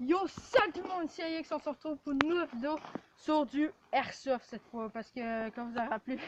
Yo, salut tout le monde, ici Alex, on se retrouve pour une nouvelle vidéo sur du Airsoft cette fois. Parce que, comme vous avez rappelé,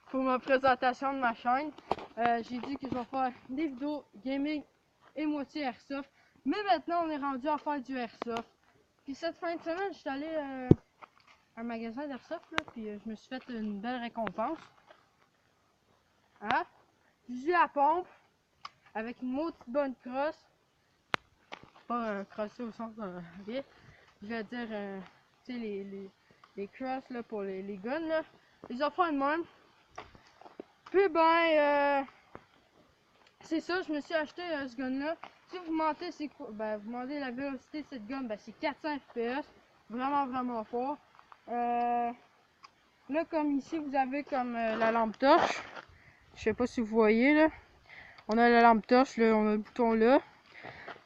pour ma présentation de ma chaîne, j'ai dit que je vais faire des vidéos gaming et moitié Airsoft. Mais maintenant, on est rendu à faire du Airsoft. Puis cette fin de semaine, je suis allé à un magasin d'Airsoft, puis je me suis fait une belle récompense. Hein? Fusil à pompe, avec une maudite bonne crosse. Pas crosser au sens de je vais dire, tu sais, les crosses là, pour les guns, là. Les affaires de même. Puis ben, c'est ça, je me suis acheté ce gun là. Si vous mentez, c'est quoi? Ben, vous demandez la vélocité de cette gun, ben c'est 400 fps. Vraiment fort. Là, comme ici, vous avez comme la lampe torche. Je sais pas si vous voyez là. On a la lampe torche, là, on a le bouton là.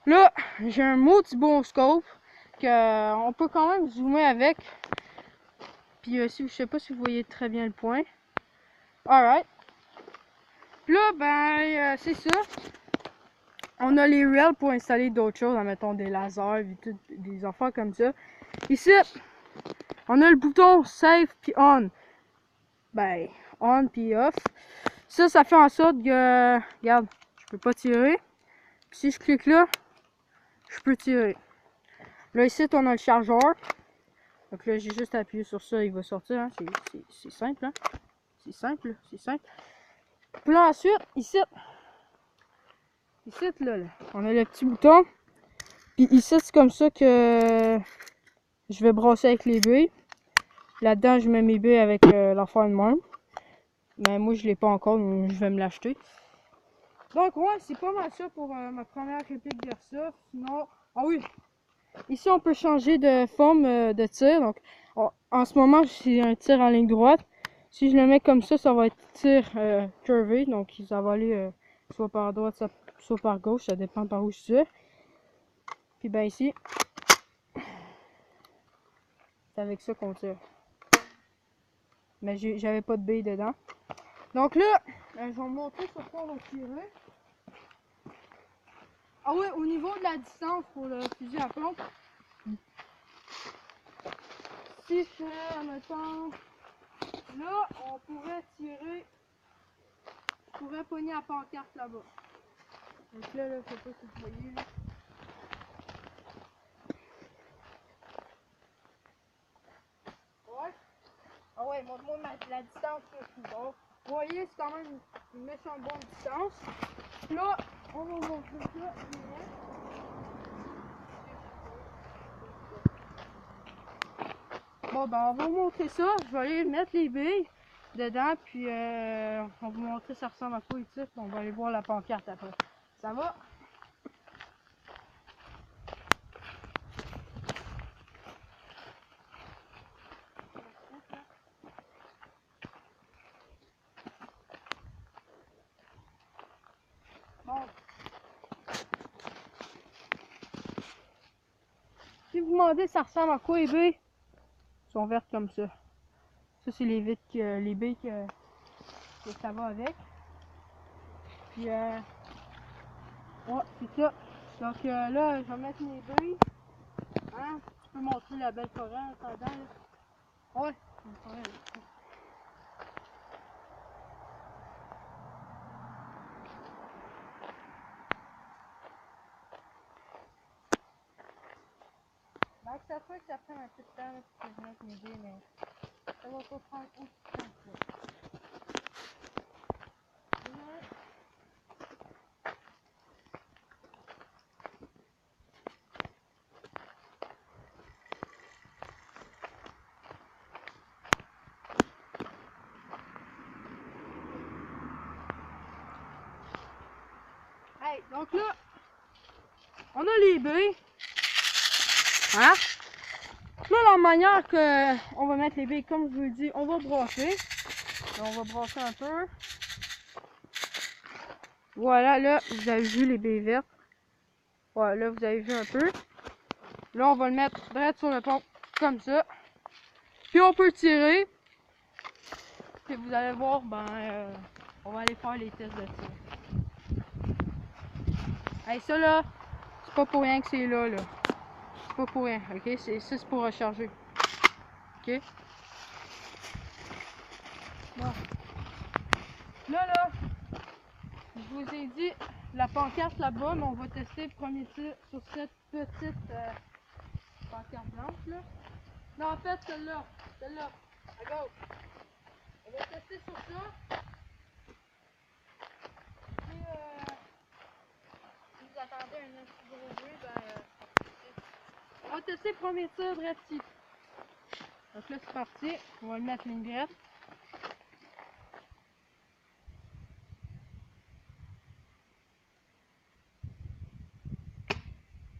Là, j'ai un maudit bon scope qu'on peut quand même zoomer avec. Puis si, je sais pas si vous voyez très bien le point. Alright. Puis là, ben, c'est ça. On a les rails pour installer d'autres choses, mettons des lasers, des affaires comme ça. Ici, on a le bouton Save puis On. Ben, On puis Off. Ça fait en sorte que, regarde, je peux pas tirer. Puis si je clique là, je peux tirer. Là, ici, on a le chargeur. Donc là, j'ai juste appuyé sur ça, il va sortir. Hein. C'est simple, hein. C'est simple. Puis là, ensuite, ici, là, on a le petit bouton. Puis ici, c'est comme ça que je vais brosser avec les billes. Là-dedans, je mets mes billes avec l'affaire de même. Mais moi, je l'ai pas encore, donc je vais me l'acheter. Donc, ouais, c'est pas mal ça pour ma première réplique d'Airsoft. Sinon, ah oui, ici, on peut changer de forme de tir. Donc, en ce moment, c'est un tir en ligne droite. Si je le mets comme ça va être tir curvé. Donc, ça va aller soit par droite, soit par gauche. Ça dépend par où je tire. Puis, ben ici, c'est avec ça qu'on tire. Mais j'avais pas de billes dedans. Donc là, je vais vous montrer sur quoi on va tirer. Ah oui, au niveau de la distance pour le fusil à pompe. Si je fais, admettons, là, on pourrait tirer. Je pourrais pogner la pancarte là-bas. Donc là, je sais pas si vous voyez là. Ouais. Ah ouais, montre-moi la distance que je suis bon. Vous voyez, c'est quand même une méchante bonne distance. Là, on va montrer ça. Bon, ben, on va vous montrer ça. Je vais aller mettre les billes dedans, puis on va vous montrer ça ressemble à quoi ici. Puis on va aller voir la pancarte après. Ça va? Bon. Si vous demandez ça ressemble à quoi les billes, elles sont vertes comme ça. Ça, c'est les billes que ça va avec. Puis, ouais, c'est ça. Donc là, je vais mettre mes billes. Hein? Je peux montrer la belle forêt en attendant. Là. Ouais, une forêt là. Donc, ça fait que ça prend un peu de temps là, pour que je mette mes billes, mais ça va pas prendre autant de temps que ça. Hey, donc là, on a les billes. Hein? Là, la manière que on va mettre les billes, comme je vous le dis, on va brasser. Là, on va brasser un peu. Voilà, là, vous avez vu les billes vertes. Voilà, là, vous avez vu un peu. Là, on va le mettre direct sur le pont, comme ça. Puis, on peut tirer. Puis, vous allez voir, ben, on va aller faire les tests de tir. Hey, ça, là, c'est pas pour rien que c'est là, là. c'est pas pour rien, ok? C'est pour recharger. Ok? Bon. Là, je vous ai dit la pancarte là-bas, mais on va tester le premier tir sur cette petite pancarte blanche là. Non, en fait, celle-là, à gauche. On va tester sur ça. Si vous attendez un petit gros bruit, on va tester le premier tir direct ici. Donc là, c'est parti. On va le mettre ligne droite.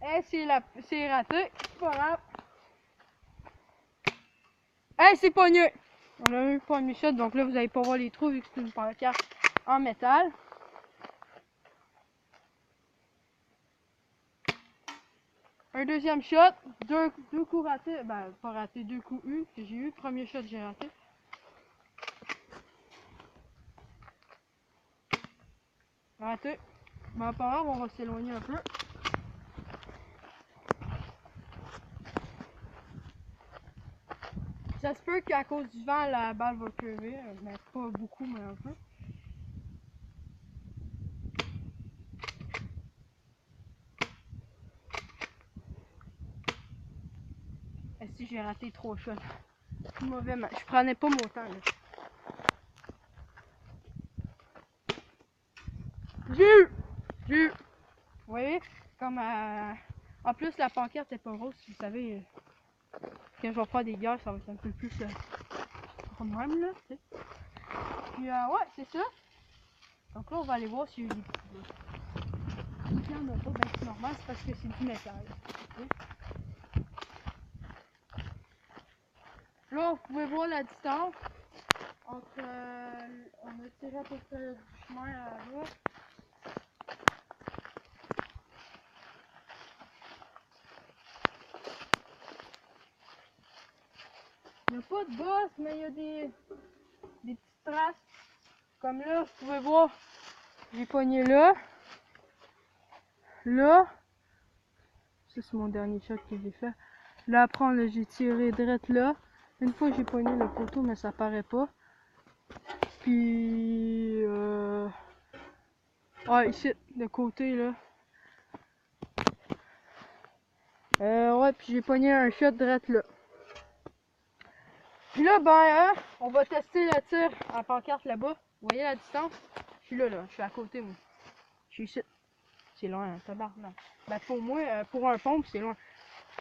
Hey, c'est raté. C'est pas grave. Hey, c'est pogné. On a eu pas une shot, donc là, vous n'allez pas voir les trous vu que c'est une pancarte en métal. Un deuxième shot, deux coups ratés, ben pas ratés, deux coups U que j'ai eu. Premier shot, j'ai raté. Raté. Ben pas grave, on va s'éloigner un peu. Ça se peut qu'à cause du vent, la balle va crever, mais pas beaucoup, mais un peu. Et si j'ai raté 3 shots. C'est mauvais, mais je prenais pas mon temps là. J'ai eu. Vous voyez, comme en plus la pancarte est pas rose, vous savez, quand je vais faire des guerres, ça va être un peu plus comme même là, tu sais. Puis ouais, c'est ça. Donc là, on va aller voir s'il y a eu des petits bouts. Si il n'y en a pas, ben c'est normal, c'est parce que c'est du métal. Okay? Là, vous pouvez voir la distance entre, on a tiré à peu près du chemin là. Il n'y a pas de bosse, mais il y a des petites traces. Comme là, vous pouvez voir, j'ai pogné là. Là, ça c'est mon dernier shot que j'ai fait. Là après, j'ai tiré direct là. Une fois j'ai pogné le poteau, mais ça paraît pas. Puis ouais, ici, de côté là. Ouais, puis j'ai pogné un shot direct là. Puis là, on va tester le tir en pancarte là-bas. Vous voyez la distance? Je suis là, je suis à côté, moi. Je suis ici. C'est loin, hein, tabarnak. Ben pour moi, pour un pompe, c'est loin.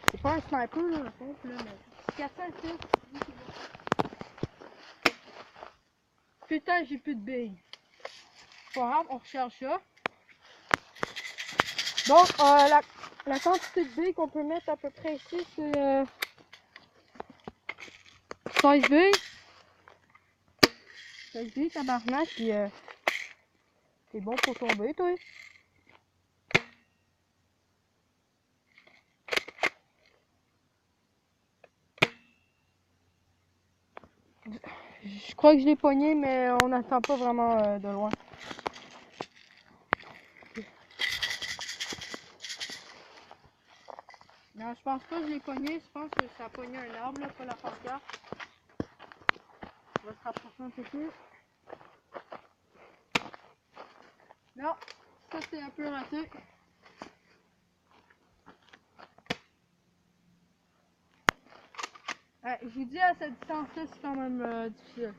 C'est pas un sniper, là, un pompe, là, mais 406. Putain, j'ai plus de billes. C'est pas grave, on recharge ça. Donc, la quantité de billes qu'on peut mettre à peu près ici, c'est 16 billes. 16 billes, tabarnak, puis c'est bon pour tomber, toi. Je crois que je l'ai pogné, mais on n'attend pas vraiment de loin. Non, je pense pas que je l'ai pogné, je pense que ça a pogné un arbre, là, pas la pancarte. On va se rapprocher un peu plus. Non, ça c'est un peu raté. Je vous dis, à cette distance-là, c'est quand même difficile.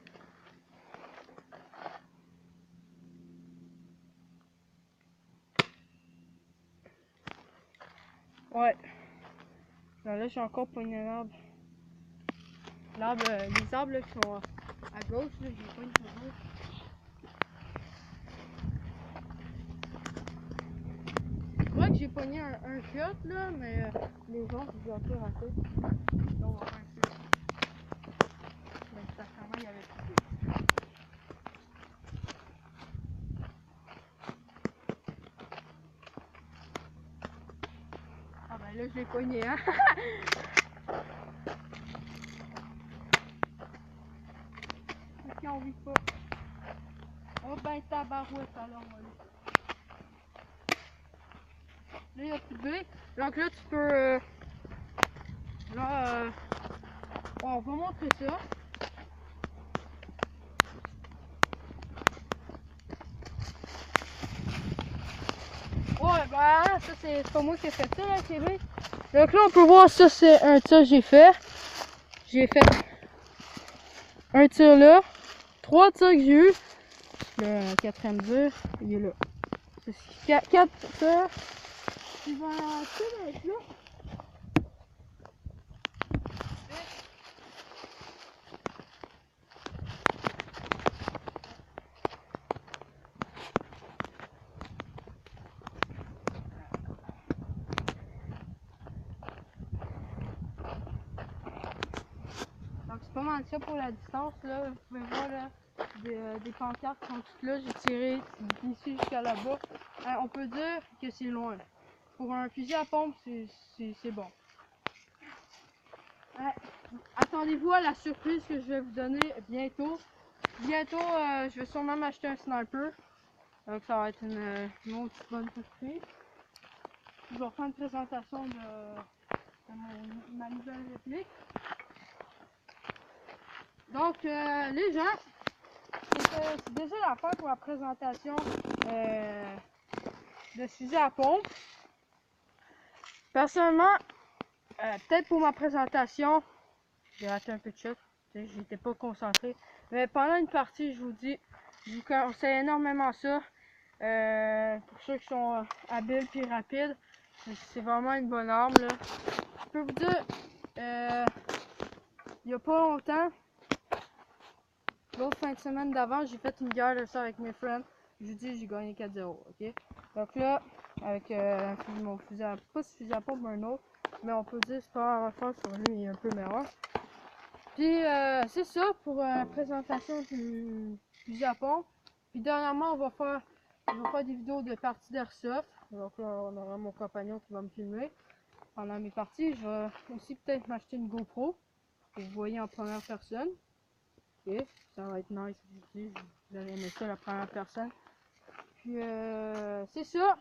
Ouais. Là, j'ai encore pogné un arbre. L'arbre, les arbres là, qui sont à gauche, là, j'ai pogné à gauche. Je crois que j'ai pogné un shot, là, mais les autres, j'ai un peu raté. Donc, un shot. Mais sincèrement, il y avait plus de... Ah ben là, je l'ai pogné, hein. Ok, on vit pas. Oh ben tabarouette alors, voilà. Là, il y a plus de billes. Donc là, tu peux on va montrer ça. Ouais, bah ça c'est pas moi qui ai fait ça là, Kevin. Donc là on peut voir ça, c'est un tir que j'ai fait. J'ai fait un tir là, 3 tirs que j'ai eu. Le quatrième tir, il est là. C'est 4 tirs. Il va être là. Donc c'est pas mal ça pour la distance là. Vous pouvez voir là, des pancartes qui sont toutes là. J'ai tiré d'ici jusqu'à là-bas. On peut dire que c'est loin. Pour un fusil à pompe, c'est bon. Attendez-vous à la surprise que je vais vous donner bientôt. Bientôt, je vais sûrement m'acheter un sniper. Donc ça va être une autre bonne surprise. Je vais refaire une présentation de ma nouvelle réplique. Donc les gens, c'est déjà la fin pour la présentation de fusil à pompe. Personnellement, peut-être pour ma présentation, j'ai raté un peu de shot, j'étais pas concentré. Mais pendant une partie, je vous dis, je vous conseille énormément ça. Pour ceux qui sont habiles et rapides, c'est vraiment une bonne arme là. Je peux vous dire, il n'y a pas longtemps, l'autre fin de semaine d'avant, j'ai fait une guerre de ça avec mes friends. Je vous dis, j'ai gagné 4-0, ok? Donc là, avec mon fusil à, pas ce fusil à pompe, mais un autre, mais on peut dire que c'est pas fort sur lui, il est un peu meilleur. Puis c'est ça pour la présentation du fusil à pompe. Puis dernièrement, on va faire des vidéos de parties d'airsoft. Donc là, on aura mon compagnon qui va me filmer pendant mes parties. Je vais aussi peut-être m'acheter une GoPro pour vous voyez en première personne. Ok, ça va être nice aussi. Vous allez aimer ça la première personne. Puis c'est ça.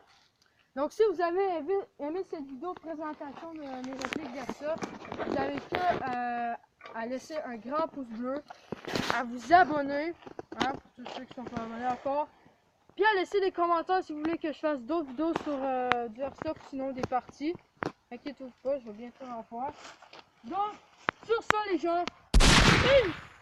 Donc si vous avez aimé cette vidéo de présentation de mes répliques d'airsoft, vous avez qu'à à laisser un grand pouce bleu, à vous abonner, hein, pour tous ceux qui sont pas abonnés encore, puis à laisser des commentaires si vous voulez que je fasse d'autres vidéos sur du airsoft, sinon des parties. Inquiétez-vous pas, je vais bientôt en faire. Donc, sur ça les gens, peace!